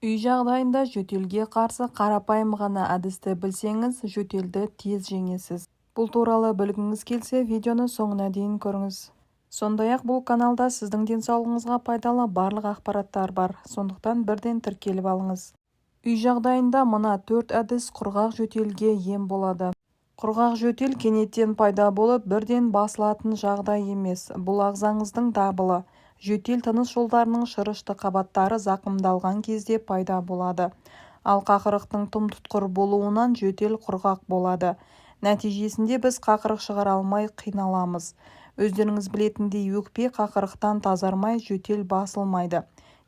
Үй жағдайында жөтелге қарсы қарапайым ғана әдісті білсеңіз, жөтелді тез жеңесіз. Бұл туралы білгіңіз келсе, видеоны соңына дейін көріңіз. Сондай-ақ бұл каналда сіздің денсаулығыңызға пайдалы барлық ақпараттар бар, сондықтан бірден тіркеліп алыңыз. Үй жағдайында мына 4 әдіс құрғақ жөтелге ем болады. Құрғақ жөтел кенеттен пайда болып, бірден басылатын жағдай емес. Бұл ағзаңыздың дабылы. Жөтел тыныс жолдарының шырышты қабаттары зақымдалған кезде пайда болады. Ал қақырықтың тым тұтқыр болуынан жөтел құрғақ болады. Нәтижесінде біз қақырық шығара алмай қиналамыз. Өздеріңіз білетіндей өкпе қақырықтан тазармай жөтел басылмайды.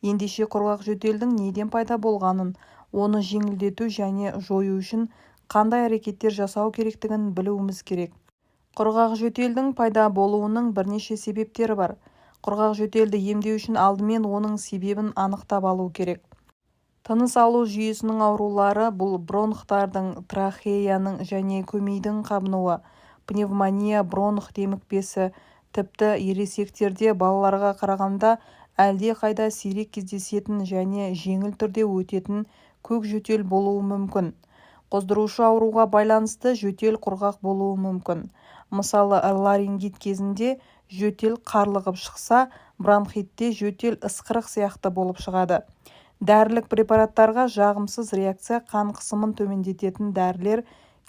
Ендеше құрғақ жөтелдің неден пайда болғанын, оны жеңілдету және жою үшін қандай әрекеттер жасау керектігін білуіміз керек. Құрғақ жөтелдің пайда болуының бірнеше себептері бар. Құрғақ жөтелді емдеу үшін алдымен оның себебін анықтап алу керек. Тыныс алу жүйесінің аурулары бұл бронхтардың, трахеяның және көмейдің қабынуы, пневмония, бронх демікпесі, тіпті ересектерде балаларға қарағанда әлде қайда сирек кездесетін және жеңіл түрде өтетін көк жөтел болуы мүмкін. Қоздырушы ауруға байланысты жөтел құрғақ болуы мүмкін. Мысалы, ларингит кезінде жөтел қарлығып шықса, бронхитте жөтел ысқырық сияқты болып шығады. Дәрілік препараттарға жағымсыз реакция қан қысымын төмендететін дәрілер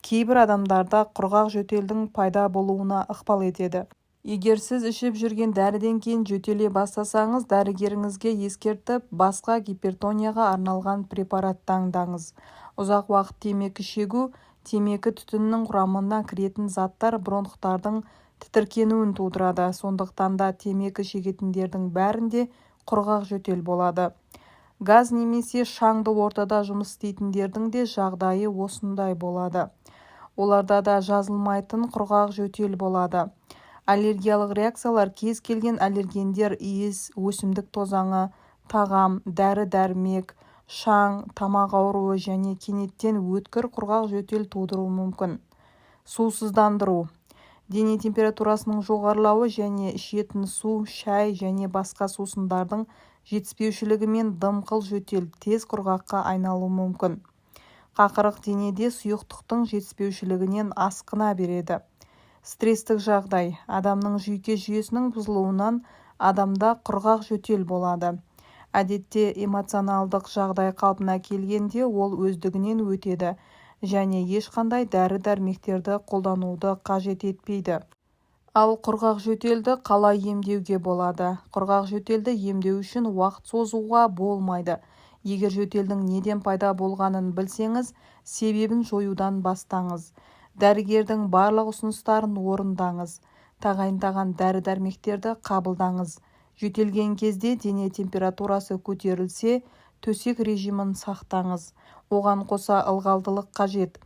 кейбір адамдарда құрғақ жөтелдің пайда болуына ықпал етеді. Егер сіз ішіп жүрген дәріден кейін жөтеле бастасаңыз, дәрігеріңізге ескертіп, басқа гипертонияға арналған препарат таңдаңыз. Ұзақ уақыт темекі шегу, темекі түтінінің құрамына кіретін заттар бронхтардың тітіркенуін тудырады, сондықтан да темекі шегетіндердің бәрінде құрғақ жөтел болады. Газ немесе шаңды ортада жұмыс істейтіндердің де жағдайы осындай болады. Оларда да жазылмайтын құрғақ жөтел болады. Аллергиялық реакциялар кез келген аллергендер, иіс, өсімдік тозаңы, тағам, дәрі-дәрмек, шаң, тамақ ауруы және кенеттен өткір құрғақ жөтел тудыруы мүмкін. Сусыздандыру. Дене температурасының жоғарылауы және ішетін су, шай және басқа сусындардың жетіспеушілігімен дымқыл жөтел тез құрғаққа айналуы мүмкін. Қақырық денеде сұйықтықтың жетіспеушілігінен асқына береді. Стресстік жағдай. Адамның жүйке жүйесінің бұзылуынан адамда құрғақ жөтел болады. Әдетте эмоционалдық жағдай қалпына келгенде ол өздігінен өтеді және ешқандай дәрі-дәрмектерді қолдануды қажет етпейді. Ал құрғақ жөтелді қалай емдеуге болады? Құрғақ жөтелді емдеу үшін уақыт созуға болмайды. Егер жөтелдің неден пайда болғанын білсеңіз, себебін жоюдан бастаңыз. Дәрігердің барлық ұсыныстарын орындаңыз. Тағайындаған дәрі-дәрмектерді қабылдаңыз. Жөтелген кезде дене температурасы көтерілсе, төсек режимін сақтаңыз. Оған қоса ылғалдылық қажет.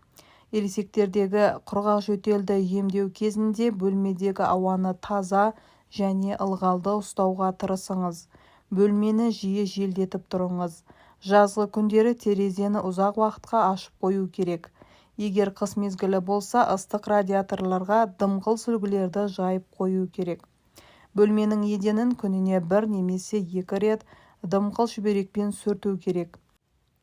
Ересектердегі құрғақ жөтелді емдеу кезінде бөлмедегі ауаны таза және ылғалды ұстауға тырысыңыз. Бөлмені жиі желдетіп тұрыңыз. Жазғы күндері терезені ұзақ уақытқа ашып қою керек. Егер қыс мезгілі болса, ыстық радиаторларға дымқыл сүлгілерді жайып қою керек. Бөлменің еденін күніне 1 немесе 2 рет дымқыл шүберекпен сүрту керек.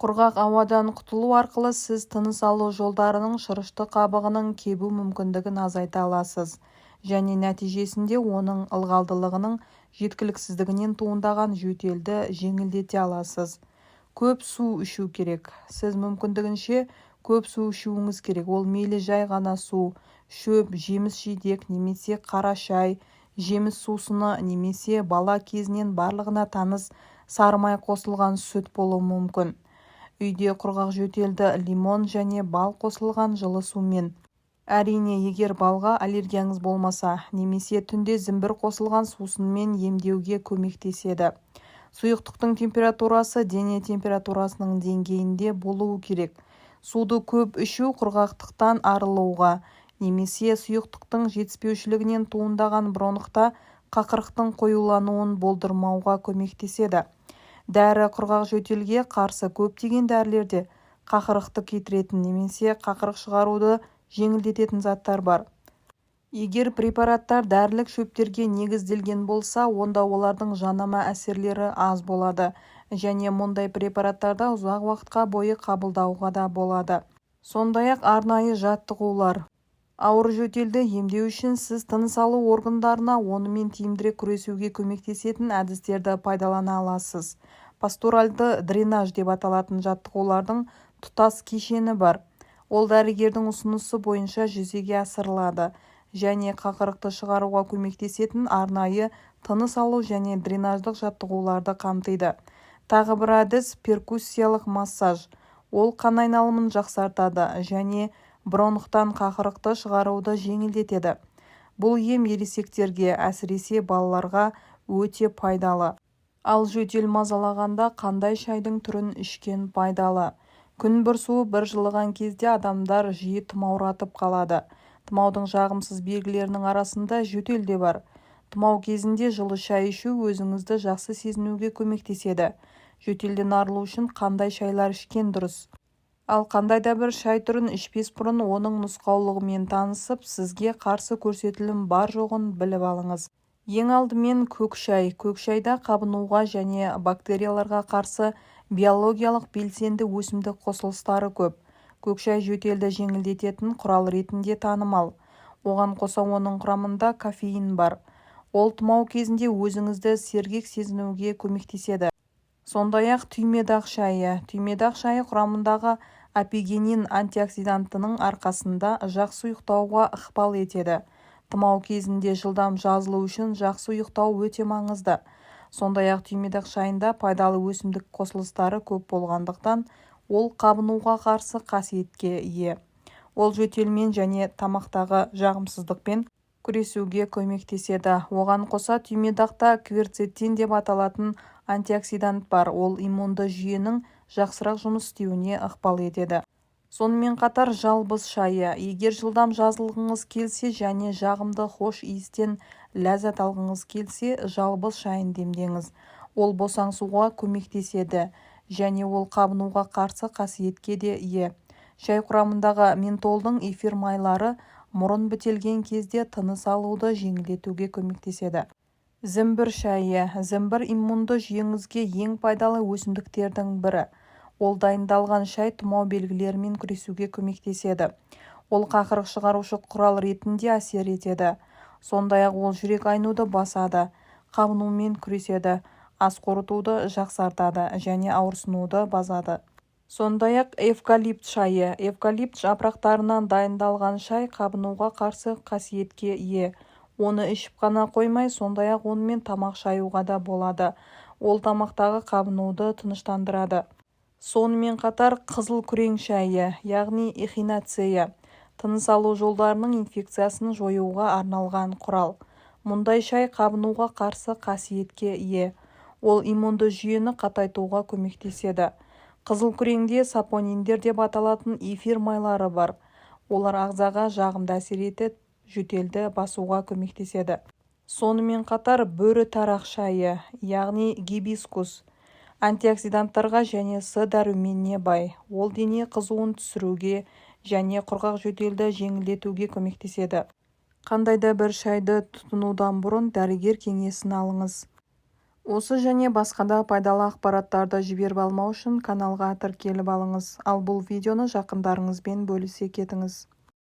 Құрғақ ауадан құтылу арқылы сіз тыныс алу жолдарының шырышты қабығының кебу мүмкіндігін азайта аласыз және нәтижесінде оның ылғалдылығының жеткіліксіздігінен туындаған жөтелді жеңілдете аласыз. Көп су ішу керек. Сіз мүмкіндігінше көп су ішуіңіз керек. Ол мейлі жай ғана су, шөп, жеміс-жидек немесе қара шай, жеміс сусыны немесе бала кезінен барлығына таныс сарымай қосылған сүт болуы мүмкін. Үйде құрғақ жөтелді лимон және бал қосылған жылы сумен. Әрине, егер балға аллергияңыз болмаса, немесе түнде зімбір қосылған сусынмен емдеуге көмектеседі. Сұйықтықтың температурасы дене температурасының деңгейінде болуы керек. Суды көп ішу құрғақтықтан арылуға, немесе сұйықтықтың жетіспеушілігінен туындаған бронхта қақырықтың қоюлануын болдырмауға көмектеседі. Дәрі құрғақ жөтелге қарсы көптеген дәрілерде қақырықты кетіретін немесе қақырық шығаруды жеңілдететін заттар бар. Егер препараттар дәрілік шөптерге негізделген болса, онда олардың жанама әсерлері аз болады және мұндай препараттарды ұзақ уақытқа бойы қабылдауға да болады. Сондай-ақ арнайы жаттығулар. Ауыр жөтелді емдеу үшін сіз тыныс алу органдарына онымен тиімдірек күресуге көмектесетін әдістерді пайдалана аласыз. Пасторальды дренаж деп аталатын жаттығулардың тұтас кешені бар. Ол дәрігердің ұсынысы бойынша жүзеге асырылады және қақырықты шығаруға көмектесетін арнайы тыныс алу және дренаждық жаттығуларды қамтиды. Тағы бір әдіс перкуссиялық массаж. Ол қан айналымын жақсартады және бронхтан қақырықты шығаруды жеңілдетеді. Бұл ем ересектерге, әсіресе балаларға өте пайдалы. Ал жөтел мазалағанда қандай шайдың түрін ішкен пайдалы? Күн бір суы бір жылыған кезде адамдар жиі тұмауратып қалады. Тұмаудың жағымсыз белгілерінің арасында жөтел де бар. Тұмау кезінде жылы шай ішу өзіңізді жақсы сезінуге көмектеседі. Жөтелден арылу үшін қандай шайлар ішкен дұрыс? Ал қандай да бір шай түрін ішпес бұрын оның нұсқаулығымен танысып, сізге қарсы көрсетілім бар жоғын біліп алыңыз. Ең алдымен көк шай. Көк шайда қабынуға және бактерияларға қарсы биологиялық белсенді өсімдік қосылыстары көп. Көк шай жөтелді жеңілдететін құрал ретінде танымал. Оған қоса оның құрамында кофеин бар. Ол тұмау кезінде өзіңізді сергек сезінуге көмектеседі. Сондай-ақ түймедақ шайы. Түймедақ шайы құрамындағы апигенин антиоксидантының арқасында жақсы ұйықтауға ықпал етеді. Тұмау кезінде жылдам жазылу үшін жақсы ұйықтау өте маңызды. Сондай-ақ түймедақ шайында пайдалы өсімдік қосылыстары көп болғандықтан, ол қабынуға қарсы қасиетке ие. Ол жөтелмен және тамақтағы жағымсыздықпен күресуге көмектеседі. Оған қоса түймедақта кверцетин деп аталатын антиоксидант бар. Ол иммунды жүйенің жақсырақ жұмыс істеуіне ықпал етеді. Сонымен қатар жалбыз шайы. Егер жылдам жазылғыңыз келсе және жағымды хош иістен ләззат алғыңыз келсе, жалбыз шайын демдеңіз. Ол босаңсуға көмектеседі және ол қабынуға қарсы қасиетке де ие. Шай құрамындағы ментолдың эфир майлары мұрын бітелген кезде тыныс алуды жеңілдетуге көмектеседі. Зімбір шайы. Зімбір иммунды жүйеңізге ең пайдалы өсімдіктердің бірі. Ол дайындалған шай тұмау белгілерімен күресуге көмектеседі. Ол қақырық шығарушы құрал ретінде әсер етеді. Сондай-ақ ол жүрек айнуды басады, қабынумен күреседі, ас қорытуды жақсартады және ауырсынуды басады. Сондай-ақ эвкалипт шайы. Эвкалипт жапырақтарынан дайындалған шай қабынуға қарсы қасиетке ие. Оны ішіп қана қоймай, сондай-ақ онымен тамақ шаюға да болады. Ол тамақтағы қабынуды тыныштандырады. Сонымен қатар қызыл күрең шайы, яғни эхинацея, тыныс алу жолдарының инфекциясын жоюға арналған құрал. Мұндай шай қабынуға қарсы қасиетке ие. Ол иммунды жүйені қатайтуға көмектеседі. Қызыл күреңде сапониндер деп аталатын эфир майлары бар. Олар ағзаға жағымды әсер етіп, жөтелді басуға көмектеседі. Сонымен қатар бөрі тарақ шайы, яғни гибискус, антиоксиданттарға және С дәруменіне бай. Ол дене қызуын түсіруге және құрғақ жөтелді жеңілдетуге көмектеседі. Қандай да бір шайды тұтынудан бұрын дәрігер кеңесін алыңыз. Осы және басқа да пайдалы ақпараттарды жіберіп алмау үшін каналға тіркеліп алыңыз. Ал бұл видеоны жақындарыңызбен бөлісе кетіңіз.